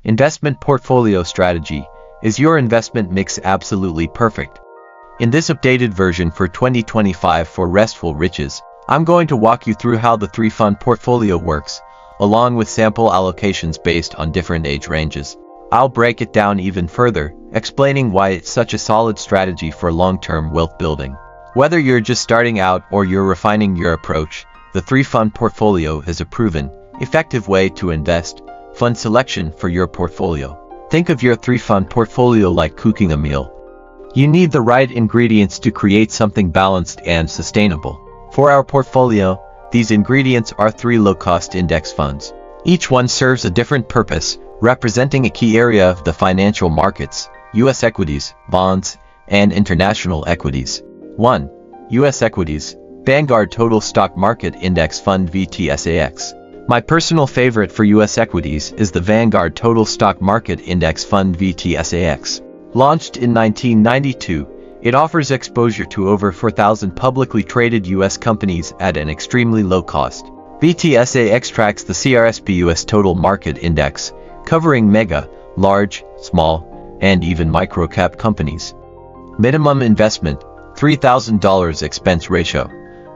Investment portfolio strategy. Is your investment mix absolutely perfect? In this updated version for 2025 for Restful Riches, I'm going to walk you through how the 3-fund portfolio works, along with sample allocations based on different age ranges. I'll break it down even further, explaining why it's such a solid strategy for long-term wealth building. Whether you're just starting out or you're refining your approach, the 3-fund portfolio is a proven, effective way to invest. Fund selection for your portfolio. Think of your 3-fund portfolio like cooking a meal. You need the right ingredients to create something balanced and sustainable. For our portfolio, these ingredients are 3 low-cost index funds. Each one serves a different purpose, representing a key area of the financial markets: U.S. equities, bonds, and international equities. 1. U.S. equities. Vanguard Total Stock Market Index Fund VTSAX. My personal favorite for U.S. equities is the Vanguard Total Stock Market Index Fund VTSAX. Launched in 1992, it offers exposure to over 4,000 publicly traded U.S. companies at an extremely low cost. VTSAX tracks the CRSP U.S. Total Market Index, covering mega, large, small, and even micro-cap companies. Minimum investment, $3,000 expense ratio.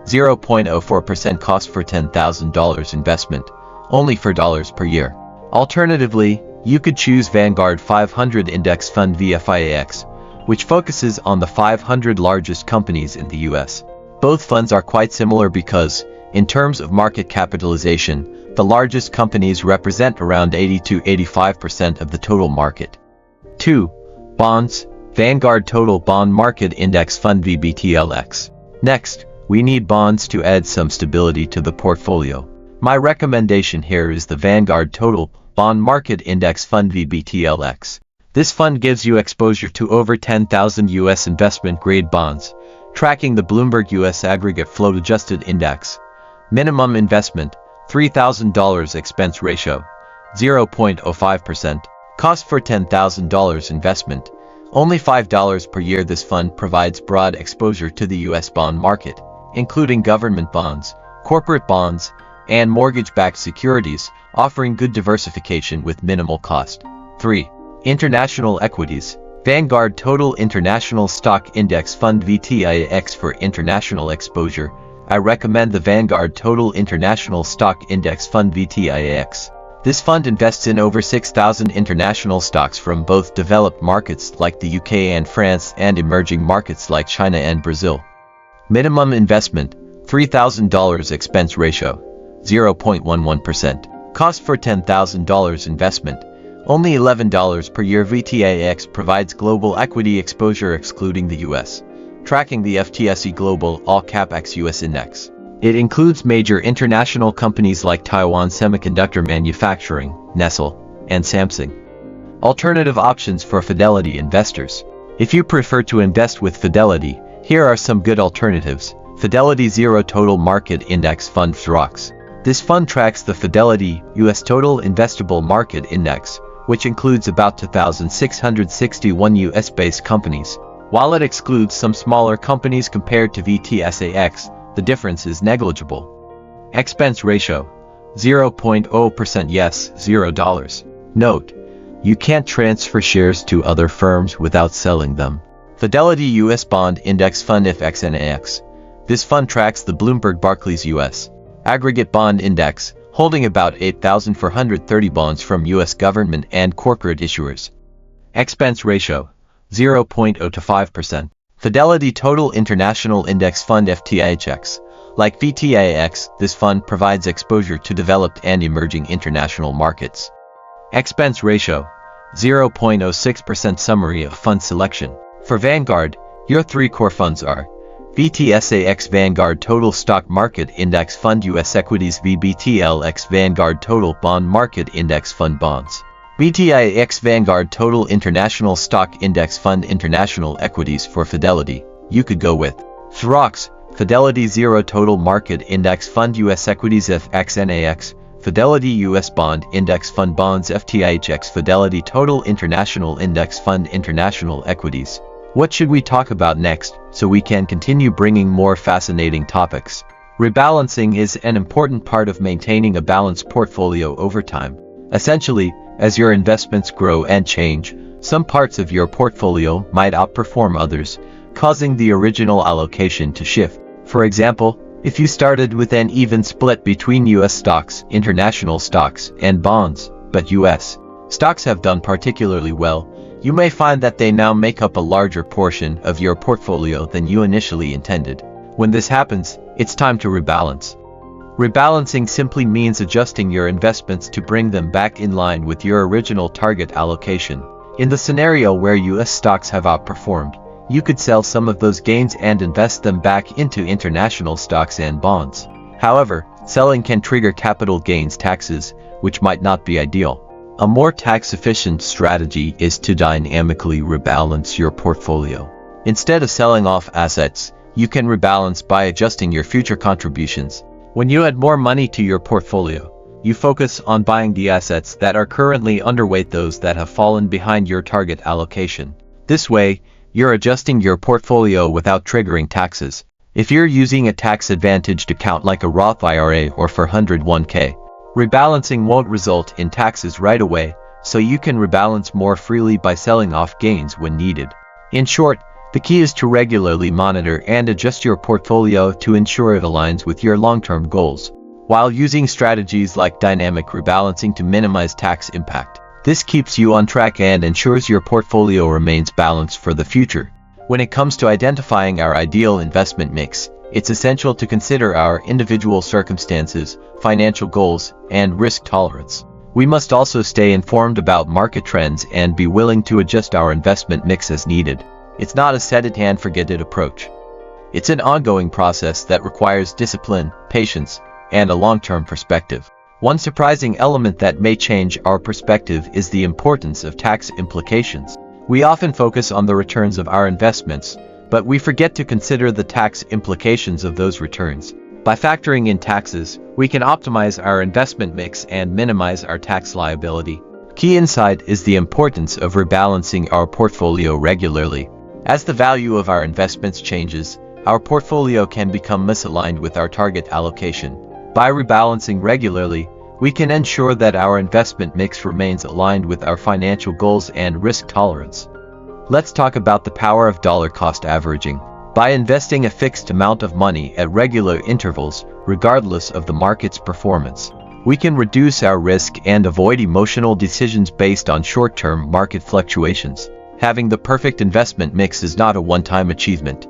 0.04% cost for $10,000 investment, only $4 per year. Alternatively, you could choose Vanguard 500 Index Fund VFIAX, which focuses on the 500 largest companies in the US. Both funds are quite similar because, in terms of market capitalization, the largest companies represent around 80 to 85% of the total market. 2. Bonds. Vanguard Total Bond Market Index Fund VBTLX. Next, we need bonds to add some stability to the portfolio. My recommendation here is the Vanguard Total Bond Market Index Fund VBTLX. This fund gives you exposure to over 10,000 U.S. investment-grade bonds, tracking the Bloomberg U.S. Aggregate Float Adjusted Index. Minimum investment, $3,000 expense ratio, 0.05%. Cost for $10,000 investment, only $5 per year. This fund provides broad exposure to the U.S. bond market, including government bonds, corporate bonds, and mortgage-backed securities, offering good diversification with minimal cost. 3. International equities. Vanguard Total International Stock Index Fund VTIAX. For international exposure, I recommend the Vanguard Total International Stock Index Fund VTIAX. This fund invests in over 6,000 international stocks from both developed markets like the UK and France and emerging markets like China and Brazil. Minimum investment, $3,000 expense ratio, 0.11%. Cost for $10,000 investment, only $11 per year. VTIAX provides global equity exposure excluding the US, tracking the FTSE Global All-Cap ex-US Index. It includes major international companies like Taiwan Semiconductor Manufacturing, Nestle, and Samsung. Alternative options for Fidelity investors. If you prefer to invest with Fidelity, here are some good alternatives. Fidelity Zero Total Market Index Fund VTSAX. This fund tracks the Fidelity U.S. Total Investable Market Index, which includes about 2,661 US-based companies. While it excludes some smaller companies compared to VTSAX, the difference is negligible. Expense ratio, 0.0%. Yes, $0. Note: you can't transfer shares to other firms without selling them. Fidelity U.S. Bond Index Fund VFIAX. This fund tracks the Bloomberg Barclays U.S. Aggregate Bond Index, holding about 8,430 bonds from U.S. government and corporate issuers. Expense ratio, 0.0 to 5%. Fidelity Total International Index Fund VTIAX. Like VTIAX, this fund provides exposure to developed and emerging international markets. Expense ratio, 0.06%. Summary of fund selection. For Vanguard, your 3 core funds are VTSAX Vanguard Total Stock Market Index Fund U.S. Equities, VBTLX Vanguard Total Bond Market Index Fund Bonds, VTIAX Vanguard Total International Stock Index Fund International Equities. For Fidelity, you could go with VTSAX, Fidelity Zero Total Market Index Fund U.S. Equities VFIAX, Fidelity U.S. Bond Index Fund Bonds VTIAX, Fidelity Total International Index Fund International Equities. What should we talk about next, so we can continue bringing more fascinating topics? Rebalancing is an important part of maintaining a balanced portfolio over time. Essentially, As your investments grow and change, some parts of your portfolio might outperform others, causing the original allocation to shift. For example, if you started with an even split between US stocks, international stocks, and bonds, but US stocks have done particularly well, you may find that they now make up a larger portion of your portfolio than you initially intended. When this happens, it's time to rebalance. Rebalancing simply means adjusting your investments to bring them back in line with your original target allocation. In the scenario where US stocks have outperformed, you could sell some of those gains and invest them back into international stocks and bonds. However, selling can trigger capital gains taxes, which might not be ideal. A more tax-efficient strategy is to dynamically rebalance your portfolio. Instead of selling off assets, you can rebalance by adjusting your future contributions. When you add more money to your portfolio, you focus on buying the assets that are currently underweight those that have fallen behind your target allocation. This way, you're adjusting your portfolio without triggering taxes. If you're using a tax-advantaged account like a Roth IRA or 401k, rebalancing won't result in taxes right away, so you can rebalance more freely by selling off gains when needed. In short, the key is to regularly monitor and adjust your portfolio to ensure it aligns with your long-term goals, while using strategies like dynamic rebalancing to minimize tax impact. This keeps you on track and ensures your portfolio remains balanced for the future. When it comes to identifying our ideal investment mix, it's essential to consider our individual circumstances, financial goals, and risk tolerance. We must also stay informed about market trends and be willing to adjust our investment mix as needed. It's not a set-it-and-forget-it approach. It's an ongoing process that requires discipline, patience, and a long-term perspective. One surprising element that may change our perspective is the importance of tax implications. We often focus on the returns of our investments, but we forget to consider the tax implications of those returns. By factoring in taxes, we can optimize our investment mix and minimize our tax liability. Key insight is the importance of rebalancing our portfolio regularly. As the value of our investments changes, our portfolio can become misaligned with our target allocation. By rebalancing regularly, we can ensure that our investment mix remains aligned with our financial goals and risk tolerance. Let's talk about the power of dollar cost averaging. By investing a fixed amount of money at regular intervals, regardless of the market's performance, we can reduce our risk and avoid emotional decisions based on short-term market fluctuations. Having the perfect investment mix is not a one-time achievement.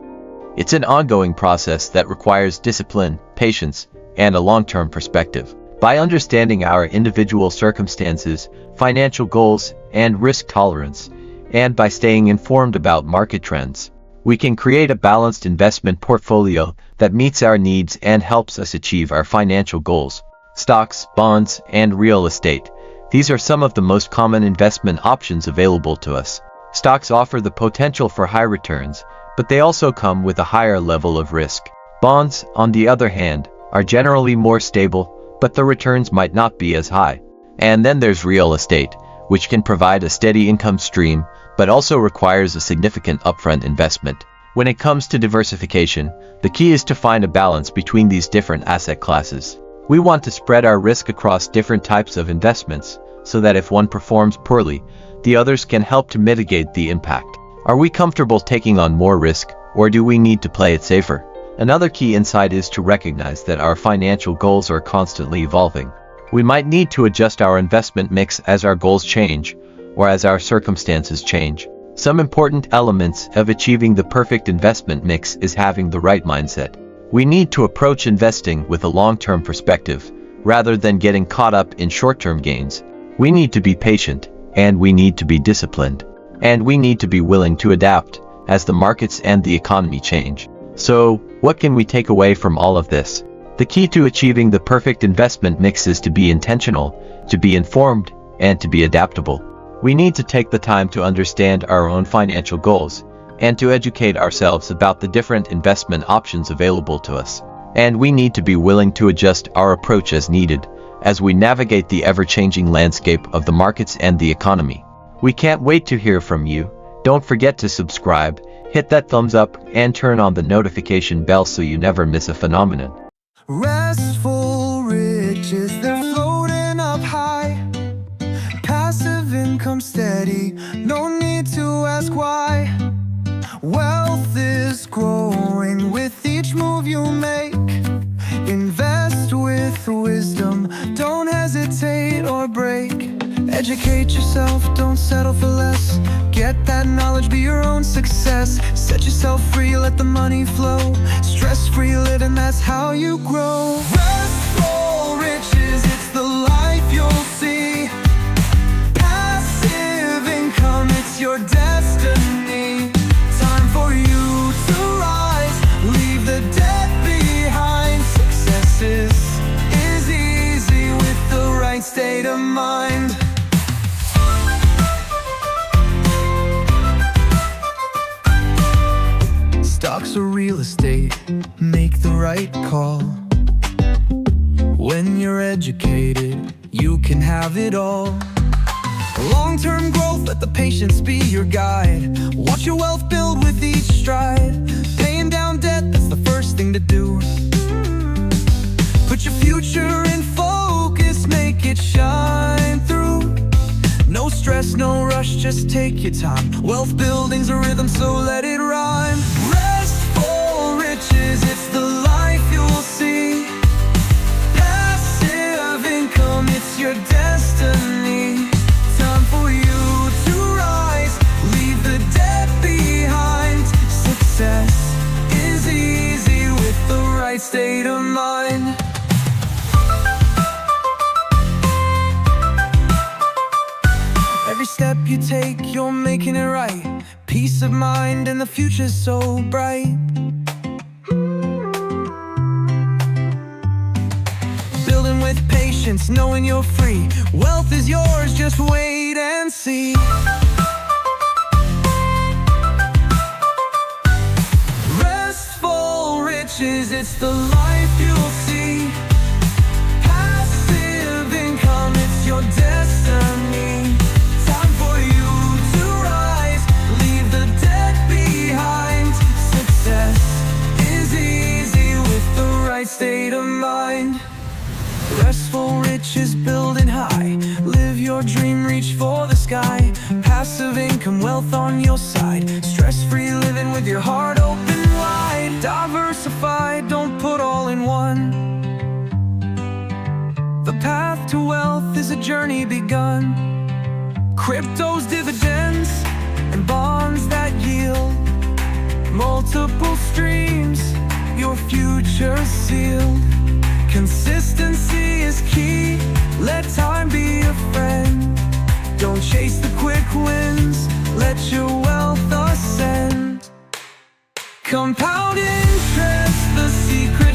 It's an ongoing process that requires discipline, patience, and a long-term perspective. By understanding our individual circumstances, financial goals, and risk tolerance, and by staying informed about market trends, we can create a balanced investment portfolio that meets our needs and helps us achieve our financial goals. Stocks, bonds, and real estate. These are some of the most common investment options available to us. Stocks offer the potential for high returns, but they also come with a higher level of risk. Bonds, on the other hand, are generally more stable, but the returns might not be as high. And then there's real estate, which can provide a steady income stream, but also requires a significant upfront investment. When it comes to diversification, the key is to find a balance between these different asset classes. We want to spread our risk across different types of investments, so that if one performs poorly, the others can help to mitigate the impact. Are we comfortable taking on more risk, or do we need to play it safer? Another key insight is to recognize that our financial goals are constantly evolving. We might need to adjust our investment mix as our goals change, or as our circumstances change. Some important elements of achieving the perfect investment mix is having the right mindset. We need to approach investing with a long-term perspective, rather than getting caught up in short-term gains. We need to be patient, and we need to be disciplined, and we need to be willing to adapt as the markets and the economy change. So, what can we take away from all of this? The key to achieving the perfect investment mix is to be intentional, to be informed, and to be adaptable. We need to take the time to understand our own financial goals, and to educate ourselves about the different investment options available to us. And we need to be willing to adjust our approach as needed, as we navigate the ever-changing landscape of the markets and the economy. We can't wait to hear from you. Don't forget to subscribe, hit that thumbs up, and turn on the notification bell so you never miss a phenomenon. Restful riches, they're floating up high, passing income steady, no need to ask why. Wealth is growing with each move you make. Invest with wisdom, don't hesitate or break. Educate yourself, don't settle for less. Get that knowledge, be your own success. Set yourself free, let the money flow. Stress-free living, that's how you grow. Restful riches, it's the life you'll see. Passive income, it's your destiny. Time for you to rise, leave the debt behind. Success is easy with the right state of mind. Stocks or real estate, make the right call. When you're educated, you can have it all. Long-term growth, let the patience be your guide. Watch your wealth build with each stride. Paying down debt, that's the first thing to do. Put your future in focus, make it shine through. No stress, no rush, just take your time. Wealth building's a rhythm, so let it rhyme. Restful riches, it's the life you'll see. Passive income, it's your destiny. Time for you to rise, leave the debt behind. Success is easy with the right state of mind. Every step you take, you're making it right. Peace of mind and the future's so bright. Building with patience, knowing you're free. Wealth is yours, just wait and see. Restful riches, it's the life you'll see. Passive income, it's your destiny. Time for you to rise, leave the debt behind. Success is easy with the right state of mind. Restful riches, building high. Live your dream, reach for the sky. Passive income, wealth on your side. Stress-free living with your heart open wide. Diversify, don't put all in one. The path to wealth is a journey begun. Cryptos, dividends, and bonds that yield multiple streams, your future sealed. Consistency is key, let time be a friend. Don't chase the quick wins, let your wealth ascend. Compound interest, the secret